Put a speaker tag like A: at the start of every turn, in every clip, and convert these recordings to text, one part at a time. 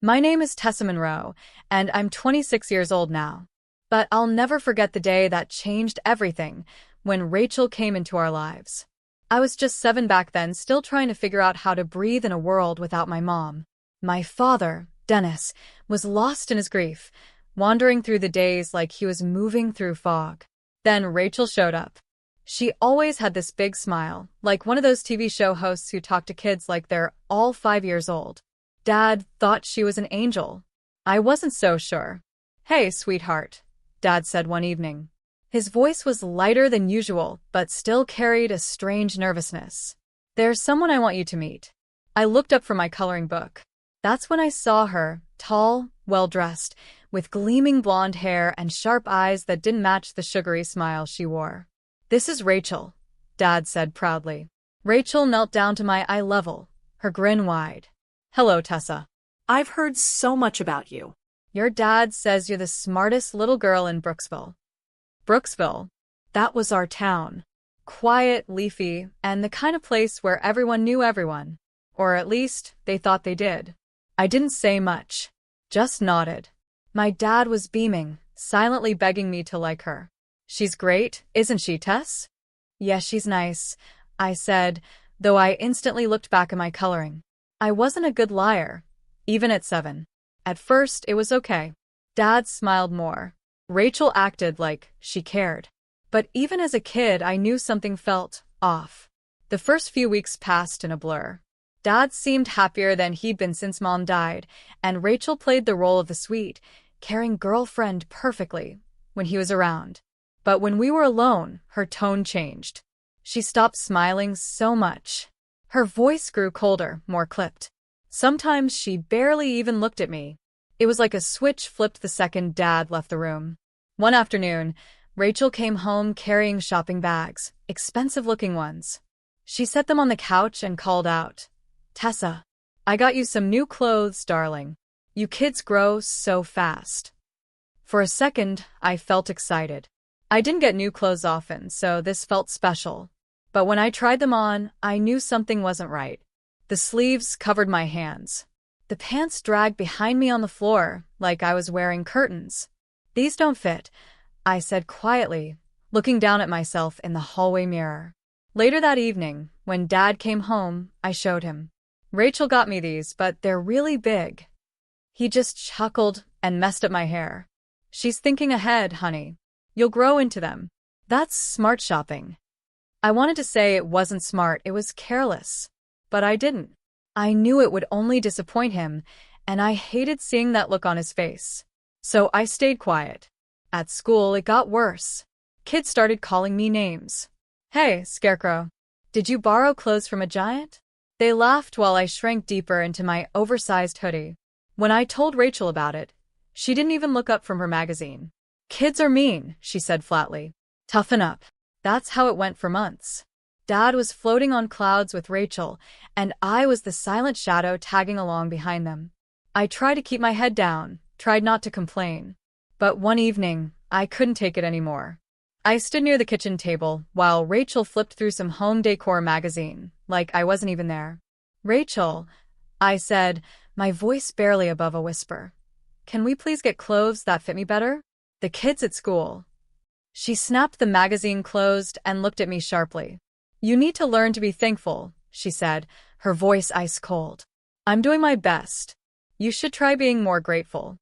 A: My name is Tessa Monroe, and I'm 26 years old now. But I'll never forget the day that changed everything, when Rachel came into our lives. I was just 7 back then, still trying to figure out how to breathe in a world without my mom. My father, Dennis, was lost in his grief, wandering through the days like he was moving through fog. Then Rachel showed up. She always had this big smile, like one of those TV show hosts who talk to kids like they're all 5 years old. Dad thought she was an angel. I wasn't so sure. "Hey, sweetheart," Dad said one evening. His voice was lighter than usual, but still carried a strange nervousness. "There's someone I want you to meet." I looked up from my coloring book. That's when I saw her, tall, well-dressed, with gleaming blonde hair and sharp eyes that didn't match the sugary smile she wore. "This is Rachel," Dad said proudly. Rachel knelt down to my eye level, her grin wide. "Hello, Tessa.
B: I've heard so much about you.
A: Your dad says you're the smartest little girl in Brooksville." Brooksville? That was our town. Quiet, leafy, and the kind of place where everyone knew everyone. Or at least, they thought they did. I didn't say much. Just nodded. My dad was beaming, silently begging me to like her. "She's great, isn't she, Tess?" "Yes, she's nice," I said, though I instantly looked back at my coloring. I wasn't a good liar, even at 7. At first, it was okay. Dad smiled more. Rachel acted like she cared. But even as a kid, I knew something felt off. The first few weeks passed in a blur. Dad seemed happier than he'd been since Mom died, and Rachel played the role of the sweet, caring girlfriend perfectly when he was around. But when we were alone, her tone changed. She stopped smiling so much. Her voice grew colder, more clipped. Sometimes she barely even looked at me. It was like a switch flipped the second Dad left the room. One afternoon, Rachel came home carrying shopping bags, expensive-looking ones. She set them on the couch and called out, "Tessa, I got you some new clothes, darling. You kids grow so fast." For a second, I felt excited. I didn't get new clothes often, so this felt special. But when I tried them on, I knew something wasn't right. The sleeves covered my hands. The pants dragged behind me on the floor, like I was wearing curtains. "These don't fit," I said quietly, looking down at myself in the hallway mirror. Later that evening, when Dad came home, I showed him. "Rachel got me these, but they're really big." He just chuckled and messed up my hair. "She's thinking ahead, honey. You'll grow into them. That's smart shopping." I wanted to say it wasn't smart, it was careless. But I didn't. I knew it would only disappoint him, and I hated seeing that look on his face. So I stayed quiet. At school, it got worse. Kids started calling me names. "Hey, Scarecrow. Did you borrow clothes from a giant?" They laughed while I shrank deeper into my oversized hoodie. When I told Rachel about it, she didn't even look up from her magazine. "Kids are mean," she said flatly. "Toughen up." That's how it went for months. Dad was floating on clouds with Rachel, and I was the silent shadow tagging along behind them. I tried to keep my head down, tried not to complain. But one evening, I couldn't take it anymore. I stood near the kitchen table while Rachel flipped through some home decor magazine, like I wasn't even there. "Rachel," I said, my voice barely above a whisper, "can we please get clothes that fit me better? The kids at school." She snapped the magazine closed and looked at me sharply. "You need to learn to be thankful," she said, her voice ice cold. "I'm doing my best. You should try being more grateful."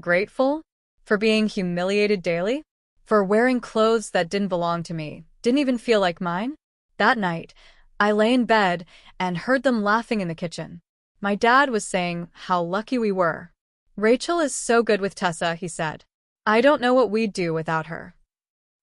A: Grateful? For being humiliated daily? For wearing clothes that didn't belong to me, didn't even feel like mine? That night, I lay in bed and heard them laughing in the kitchen. My dad was saying how lucky we were. "Rachel is so good with Tessa," he said. "I don't know what we'd do without her."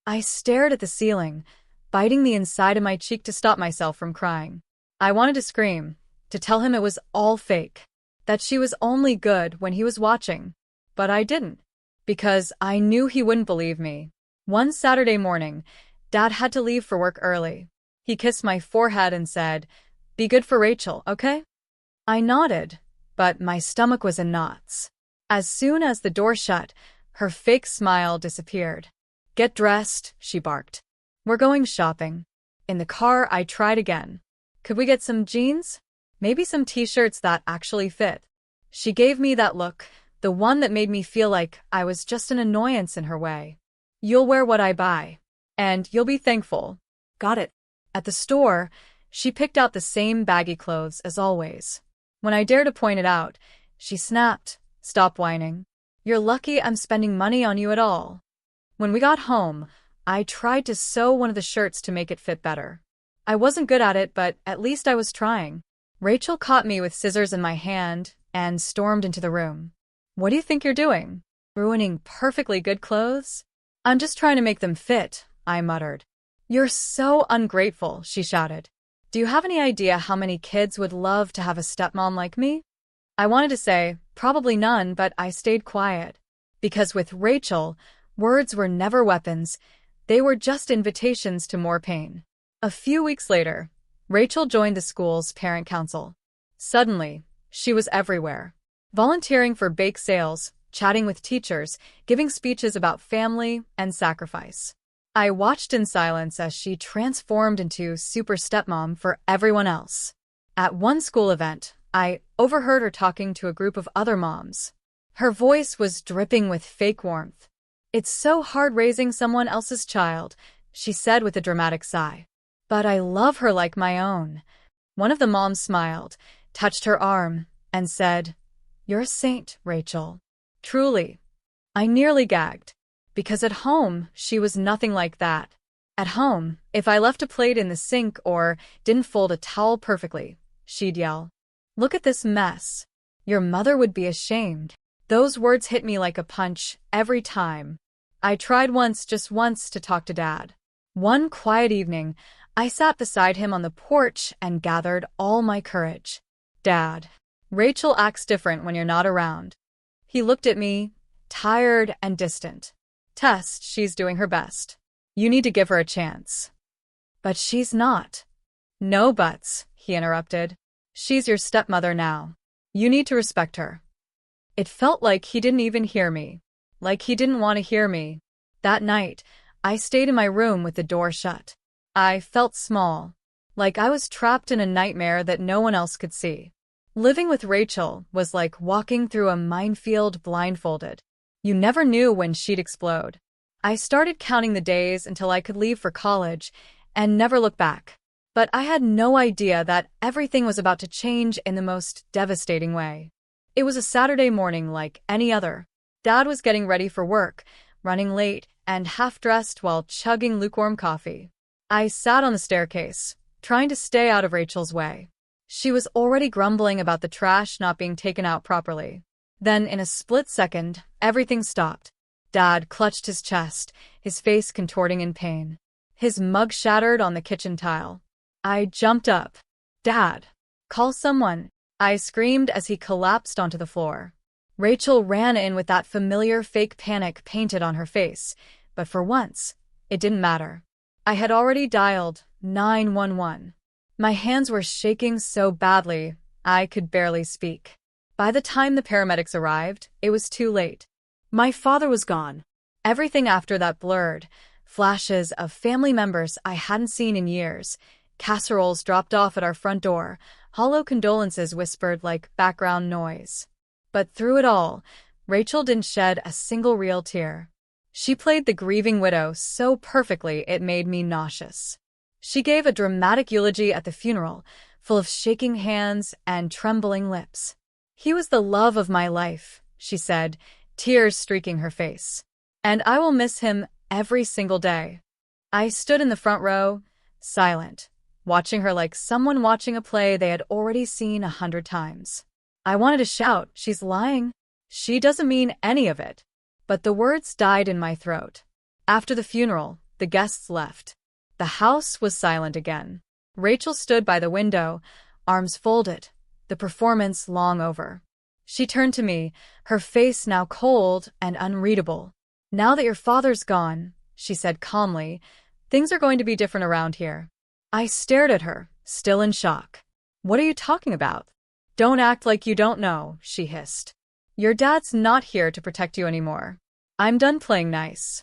A: I stared at the ceiling, biting the inside of my cheek to stop myself from crying. I wanted to scream, to tell him it was all fake, that she was only good when he was watching. But I didn't, because I knew he wouldn't believe me. One Saturday morning, Dad had to leave for work early. He kissed my forehead and said, "Be good for Rachel, okay?" I nodded, but my stomach was in knots. As soon as the door shut, her fake smile disappeared. "Get dressed," she barked. "We're going shopping." In the car, I tried again. "Could we get some jeans? Maybe some t-shirts that actually fit?" She gave me that look, the one that made me feel like I was just an annoyance in her way. You'll wear what I buy. And you'll be thankful.
B: Got it.
A: At the store, she picked out the same baggy clothes as always. When I dared to point it out, she snapped, "Stop whining. You're lucky I'm spending money on you at all." When we got home, I tried to sew one of the shirts to make it fit better. I wasn't good at it, but at least I was trying. Rachel caught me with scissors in my hand and stormed into the room. "What do you think you're doing? Ruining perfectly good clothes?" "I'm just trying to make them fit," I muttered. "You're so ungrateful," she shouted. "Do you have any idea how many kids would love to have a stepmom like me?" I wanted to say, probably none, but I stayed quiet. Because with Rachel, words were never weapons. They were just invitations to more pain. A few weeks later, Rachel joined the school's parent council. Suddenly, she was everywhere. Volunteering for bake sales, chatting with teachers, giving speeches about family and sacrifice. I watched in silence as she transformed into super stepmom for everyone else. At one school event, I overheard her talking to a group of other moms. Her voice was dripping with fake warmth. "It's so hard raising someone else's child," she said with a dramatic sigh. "But I love her like my own." One of the moms smiled, touched her arm, and said, "You're a saint, Rachel." Truly. I nearly gagged. Because at home, she was nothing like that. At home, if I left a plate in the sink or didn't fold a towel perfectly, she'd yell, "Look at this mess. Your mother would be ashamed." Those words hit me like a punch every time. I tried once, just once, to talk to Dad. One quiet evening, I sat beside him on the porch and gathered all my courage. "Dad, Rachel acts different when you're not around." He looked at me, tired and distant. "Tess, she's doing her best. You need to give her a chance." "But she's not." "No buts," he interrupted. "She's your stepmother now. You need to respect her." It felt like he didn't even hear me. Like he didn't want to hear me. That night, I stayed in my room with the door shut. I felt small. Like I was trapped in a nightmare that no one else could see. Living with Rachel was like walking through a minefield blindfolded. You never knew when she'd explode. I started counting the days until I could leave for college and never look back. But I had no idea that everything was about to change in the most devastating way. It was a Saturday morning like any other. Dad was getting ready for work, running late and half-dressed while chugging lukewarm coffee. I sat on the staircase, trying to stay out of Rachel's way. She was already grumbling about the trash not being taken out properly. Then, in a split second, everything stopped. Dad clutched his chest, his face contorting in pain. His mug shattered on the kitchen tile. I jumped up. "Dad, call someone," I screamed as he collapsed onto the floor. Rachel ran in with that familiar fake panic painted on her face, but for once, it didn't matter. I had already dialed 911. My hands were shaking so badly, I could barely speak. By the time the paramedics arrived, it was too late.
B: My father was gone.
A: Everything after that blurred. Flashes of family members I hadn't seen in years. Casseroles dropped off at our front door. Hollow condolences whispered like background noise. But through it all, Rachel didn't shed a single real tear. She played the grieving widow so perfectly it made me nauseous. She gave a dramatic eulogy at the funeral, full of shaking hands and trembling lips. "He was the love of my life," she said, tears streaking her face. "And I will miss him every single day." I stood in the front row, silent, watching her like someone watching a play they had already seen 100 times. I wanted to shout, "She's lying. She doesn't mean any of it." But the words died in my throat. After the funeral, the guests left. The house was silent again. Rachel stood by the window, arms folded, the performance long over. She turned to me, her face now cold and unreadable. "Now that your father's gone," she said calmly, "things are going to be different around here." I stared at her, still in shock. "What are you talking about?" "Don't act like you don't know," she hissed. "Your dad's not here to protect you anymore. I'm done playing nice."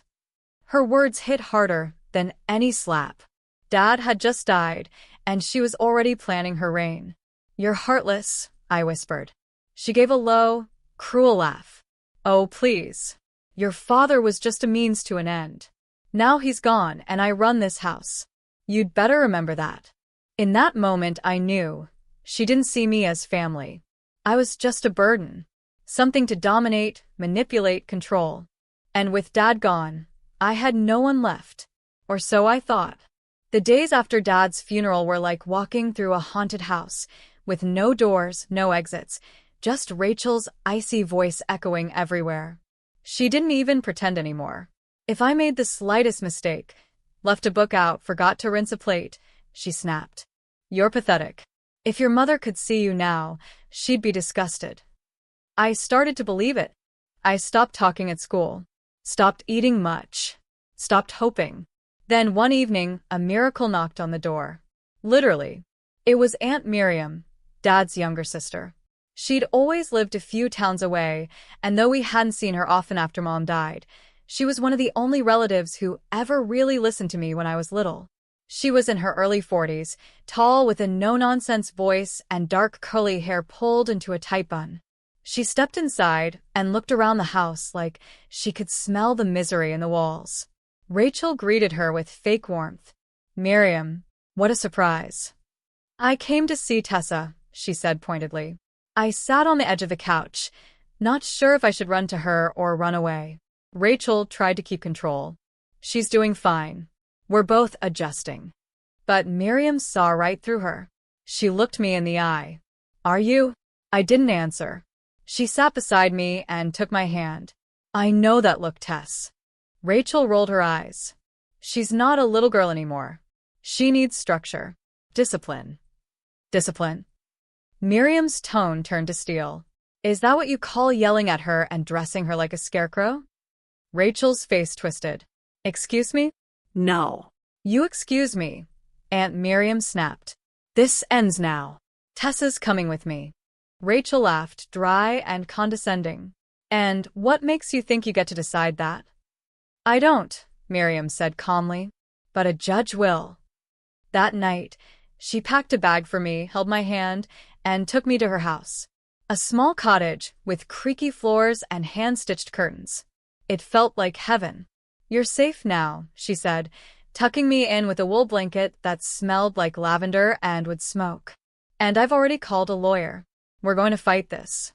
A: Her words hit harder than any slap. Dad had just died, and she was already planning her reign. "You're heartless," I whispered. She gave a low, cruel laugh. Oh, please. Your father was just a means to an end. Now he's gone and I run this house. You'd better remember that. In that moment I knew. She didn't see me as family. I was just a burden. Something to dominate, manipulate, control. And with Dad gone, I had no one left. Or so I thought. The days after Dad's funeral were like walking through a haunted house, with no doors, no exits, just Rachel's icy voice echoing everywhere. She didn't even pretend anymore. If I made the slightest mistake, left a book out, forgot to rinse a plate, she snapped. You're pathetic. If your mother could see you now, she'd be disgusted. I started to believe it. I stopped talking at school, stopped eating much, stopped hoping. Then one evening, a miracle knocked on the door. Literally. It was Aunt Miriam, Dad's younger sister. She'd always lived a few towns away, and though we hadn't seen her often after Mom died, she was one of the only relatives who ever really listened to me when I was little. She was in her early 40s, tall with a no-nonsense voice and dark curly hair pulled into a tight bun. She stepped inside and looked around the house like she could smell the misery in the walls. Rachel greeted her with fake warmth. Miriam, what a surprise. I came to see Tessa, she said pointedly. I sat on the edge of the couch, not sure if I should run to her or run away. Rachel tried to keep control. She's doing fine. We're both adjusting. But Miriam saw right through her. She looked me in the eye. Are you? I didn't answer. She sat beside me and took my hand. I know that look, Tess. Rachel rolled her eyes. She's not a little girl anymore. She needs structure. Discipline. Discipline. Miriam's tone turned to steel. Is that what you call yelling at her and dressing her like a scarecrow? Rachel's face twisted. Excuse me?
B: No.
A: You excuse me, Aunt Miriam snapped. This ends now. Tessa's coming with me. Rachel laughed, dry and condescending. And what makes you think you get to decide that? I don't, Miriam said calmly. But a judge will. That night, she packed a bag for me, held my hand, and took me to her house. A small cottage with creaky floors and hand-stitched curtains. It felt like heaven. You're safe now, she said, tucking me in with a wool blanket that smelled like lavender and would smoke. And I've already called a lawyer. We're going to fight this.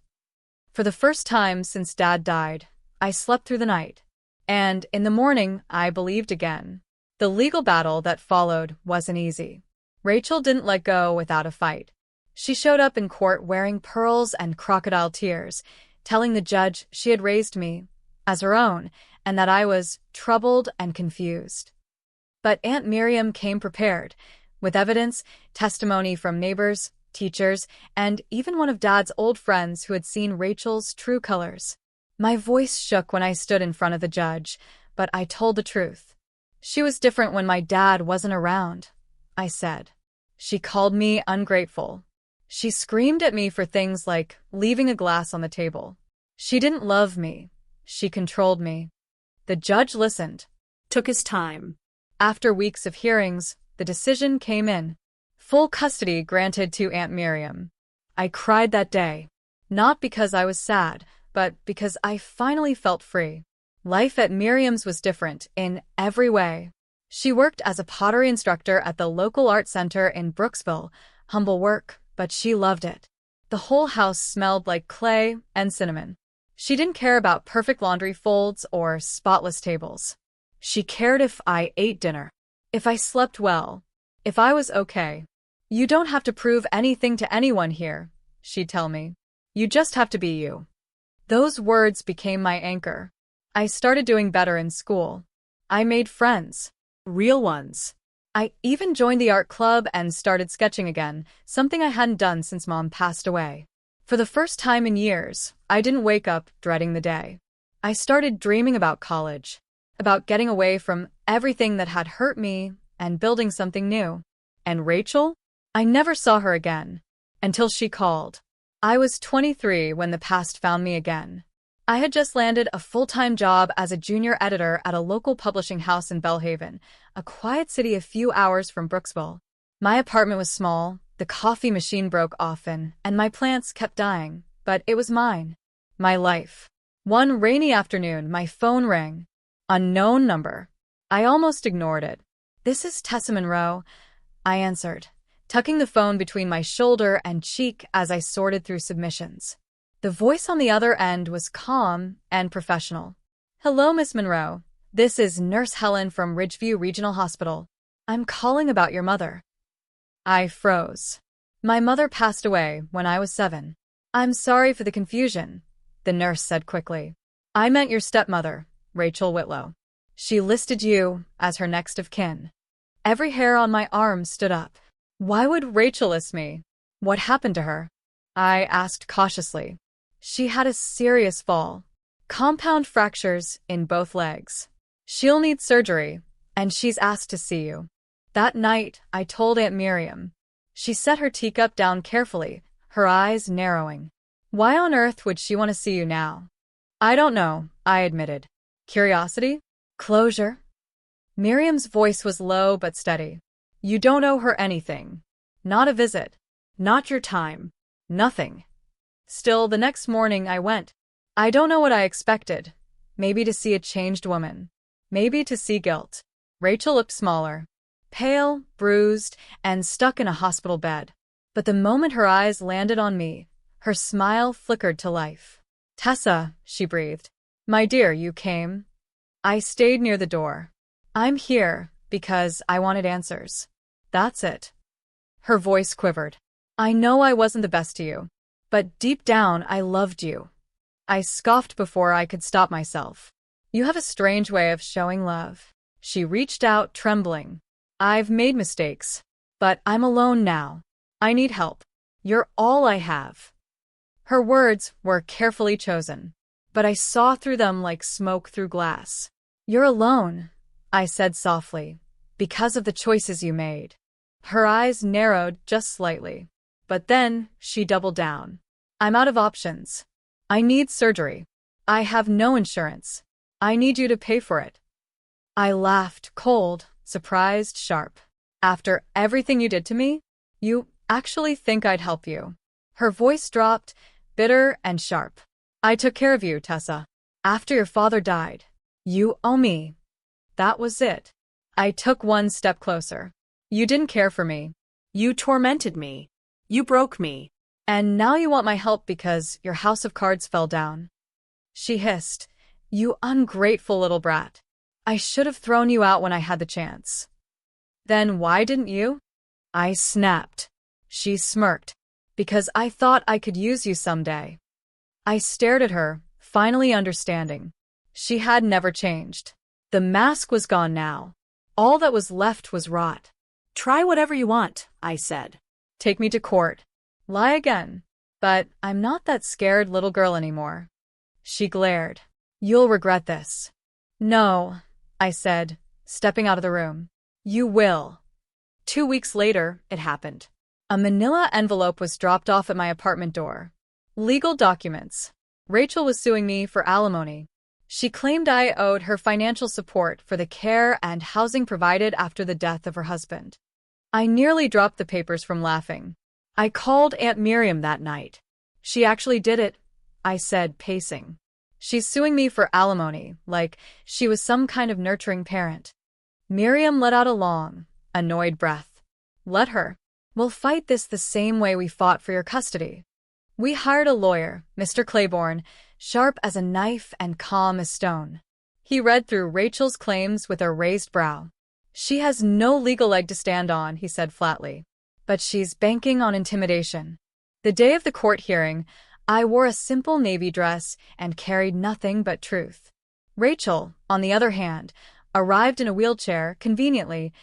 A: For the first time since Dad died, I slept through the night. And in the morning, I believed again. The legal battle that followed wasn't easy. Rachel didn't let go without a fight. She showed up in court wearing pearls and crocodile tears, telling the judge she had raised me as her own and that I was troubled and confused. But Aunt Miriam came prepared, with evidence, testimony from neighbors, teachers, and even one of Dad's old friends who had seen Rachel's true colors. My voice shook when I stood in front of the judge, but I told the truth. She was different when my dad wasn't around, I said. She called me ungrateful. She screamed at me for things like leaving a glass on the table. She didn't love me. She controlled me. The judge listened.
B: Took his time.
A: After weeks of hearings, the decision came in. Full custody granted to Aunt Miriam. I cried that day. Not because I was sad, but because I finally felt free. Life at Miriam's was different in every way. She worked as a pottery instructor at the local art center in Brooksville. Humble work, but she loved it. The whole house smelled like clay and cinnamon. She didn't care about perfect laundry folds or spotless tables. She cared if I ate dinner, if I slept well, if I was okay. You don't have to prove anything to anyone here, she'd tell me. You just have to be you. Those words became my anchor. I started doing better in school. I made friends. Real ones. I even joined the art club and started sketching again, something I hadn't done since Mom passed away. For the first time in years, I didn't wake up dreading the day. I started dreaming about college, about getting away from everything that had hurt me and building something new. And Rachel? I never saw her again, until she called. I was 23 when the past found me again. I had just landed a full-time job as a junior editor at a local publishing house in Belhaven, a quiet city a few hours from Brooksville. My apartment was small, the coffee machine broke often, and my plants kept dying, but it was mine. My life. One rainy afternoon, my phone rang. Unknown number. I almost ignored it. "This is Tessa Monroe," I answered, tucking the phone between my shoulder and cheek as I sorted through submissions. The voice on the other end was calm and professional. "Hello, Miss Monroe. This is Nurse Helen from Ridgeview Regional Hospital. I'm calling about your mother." I froze. "My mother passed away when I was 7. "I'm sorry for the confusion," the nurse said quickly. "I meant your stepmother, Rachel Whitlow. She listed you as her next of kin." Every hair on my arm stood up. Why would Rachel list me? What happened to her? I asked cautiously. "She had a serious fall. Compound fractures in both legs. She'll need surgery, and she's asked to see you." That night, I told Aunt Miriam. She set her teacup down carefully, her eyes narrowing. "Why on earth would she want to see you now?" "I don't know," I admitted. "Curiosity? Closure?" Miriam's voice was low but steady. "You don't owe her anything. Not a visit.
B: Not your time.
A: Nothing." Still, the next morning I went. I don't know what I expected. Maybe to see a changed woman. Maybe to see guilt. Rachel looked smaller. Pale, bruised, and stuck in a hospital bed. But the moment her eyes landed on me, her smile flickered to life. "Tessa," she breathed. "My dear, you came." I stayed near the door. "I'm here because I wanted answers. That's it." Her voice quivered. "I know I wasn't the best to you, but deep down I loved you." I scoffed before I could stop myself. "You have a strange way of showing love." She reached out, trembling. "I've made mistakes, but I'm alone now. I need help. You're all I have." Her words were carefully chosen, but I saw through them like smoke through glass. "You're alone," I said softly, "because of the choices you made." Her eyes narrowed just slightly, but then she doubled down. "I'm out of options. I need surgery. I have no insurance. I need you to pay for it." I laughed, cold, surprised, sharp. "After everything you did to me? You actually think I'd help you?" Her voice dropped, bitter and sharp. "I took care of you, Tessa. After your father died. You owe me." That was it. I took one step closer. "You didn't care for me.
B: You tormented me. You broke me.
A: And now you want my help because your house of cards fell down." She hissed. "You ungrateful little brat. I should have thrown you out when I had the chance." "Then why didn't you?" I snapped. She smirked. "Because I thought I could use you someday." I stared at her, finally understanding. She had never changed. The mask was gone now. All that was left was rot.
B: "Try whatever you want," I said.
A: "Take me to court. Lie again. But I'm not that scared little girl anymore." She glared. "You'll regret this." "No," I said, stepping out of the room. "You will." 2 weeks later, it happened. A manila envelope was dropped off at my apartment door. Legal documents. Rachel was suing me for alimony. She claimed I owed her financial support for the care and housing provided after the death of her husband. I nearly dropped the papers from laughing. I called Aunt Miriam that night. "She actually did it," I said, pacing. "She's suing me for alimony, like she was some kind of nurturing parent." Miriam let out a long, annoyed breath. "Let her. We'll fight this the same way we fought for your custody." We hired a lawyer, Mr. Claiborne, sharp as a knife and calm as stone. He read through Rachel's claims with a raised brow. "She has no legal leg to stand on," he said flatly. "But she's banking on intimidation." The day of the court hearing, I wore a simple navy dress and carried nothing but truth. Rachel, on the other hand, arrived in a wheelchair, conveniently,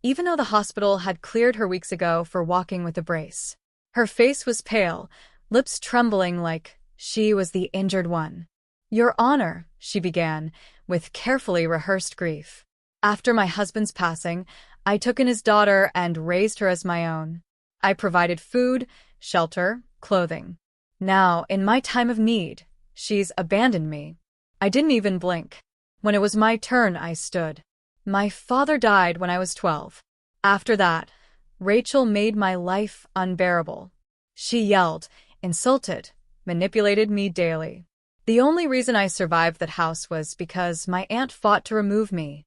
A: even though the hospital had cleared her weeks ago for walking with a brace. Her face was pale, lips trembling like she was the injured one. "Your Honor," she began, with carefully rehearsed grief. "After my husband's passing, I took in his daughter and raised her as my own. I provided food, shelter, clothing. Now, in my time of need, she's abandoned me. I didn't even blink. When it was my turn, I stood. My father died when I was 12. After that, Rachel made my life unbearable. She yelled, insulted, manipulated me daily. The only reason I survived that house was because my aunt fought to remove me.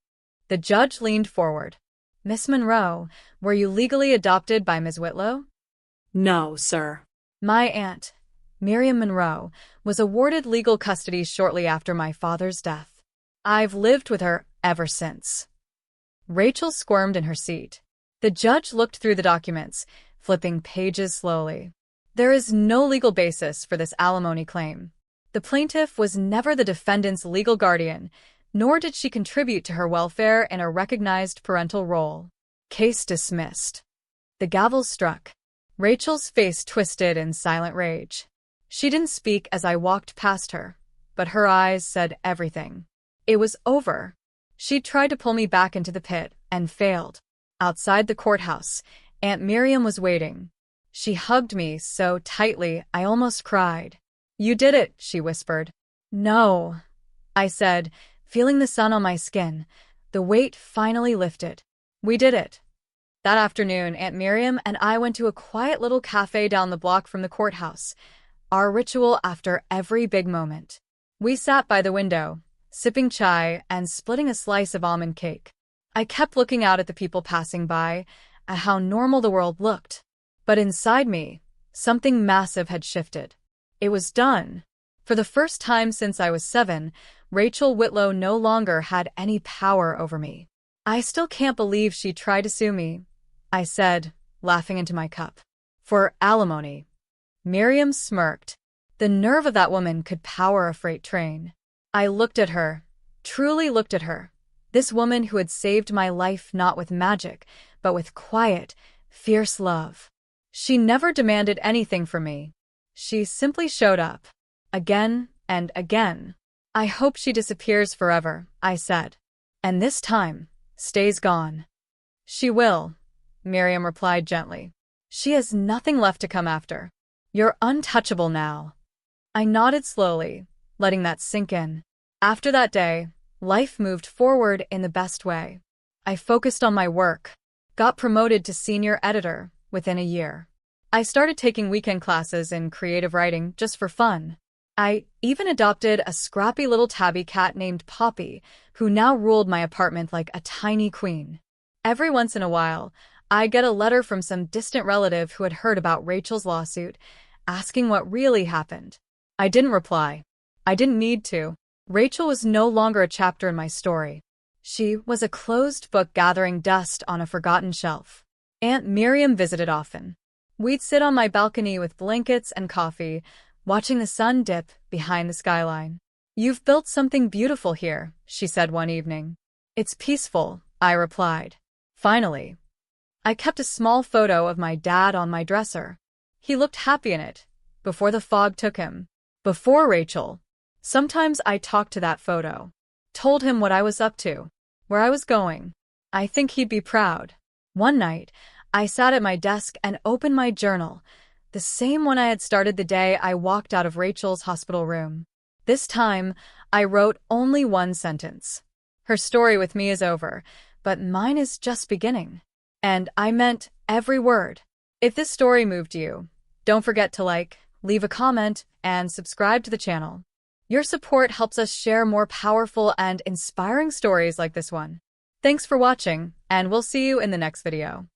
A: The judge leaned forward. Miss Monroe, were you legally adopted by Ms. Whitlow?
B: No, sir.
A: My aunt, Miriam Monroe, was awarded legal custody shortly after my father's death. I've lived with her ever since. Rachel squirmed in her seat. The judge looked through the documents, flipping pages slowly. There is no legal basis for this alimony claim. The plaintiff was never the defendant's legal guardian, nor did she contribute to her welfare in a recognized parental role. Case dismissed. The gavel struck. Rachel's face twisted in silent rage. She didn't speak as I walked past her, but her eyes said everything. It was over. She tried to pull me back into the pit and failed. Outside the courthouse, Aunt Miriam was waiting. She hugged me so tightly I almost cried. You did it, she whispered. No, I said, feeling the sun on my skin. The weight finally lifted. We did it. That afternoon, Aunt Miriam and I went to a quiet little cafe down the block from the courthouse, our ritual after every big moment. We sat by the window, sipping chai and splitting a slice of almond cake. I kept looking out at the people passing by, at how normal the world looked. But inside me, something massive had shifted. It was done. For the first time since I was 7, Rachel Whitlow no longer had any power over me. I still can't believe she tried to sue me, I said, laughing into my cup. For alimony. Miriam smirked. The nerve of that woman could power a freight train. I looked at her, truly looked at her. This woman who had saved my life not with magic, but with quiet, fierce love. She never demanded anything from me. She simply showed up. Again and again. I hope she disappears forever, I said. And this time, stays gone. She will, Miriam replied gently. She has nothing left to come after. You're untouchable now. I nodded slowly, letting that sink in. After that day, life moved forward in the best way. I focused on my work, got promoted to senior editor within a year. I started taking weekend classes in creative writing just for fun. I even adopted a scrappy little tabby cat named Poppy, who now ruled my apartment like a tiny queen. Every once in a while, I'd get a letter from some distant relative who had heard about Rachel's lawsuit, asking what really happened. I didn't reply. I didn't need to. Rachel was no longer a chapter in my story. She was a closed book gathering dust on a forgotten shelf. Aunt Miriam visited often. We'd sit on my balcony with blankets and coffee, watching the sun dip behind the skyline. You've built something beautiful here, she said one evening. It's peaceful, I replied. Finally. I kept a small photo of my dad on my dresser. He looked happy in it, before the fog took him. Before Rachel. Sometimes I talked to that photo. Told him what I was up to, where I was going. I think he'd be proud. One night, I sat at my desk and opened my journal, the same one I had started the day I walked out of Rachel's hospital room. This time, I wrote only one sentence. Her story with me is over, but mine is just beginning. And I meant every word. If this story moved you, don't forget to like, leave a comment, and subscribe to the channel. Your support helps us share more powerful and inspiring stories like this one. Thanks for watching, and we'll see you in the next video.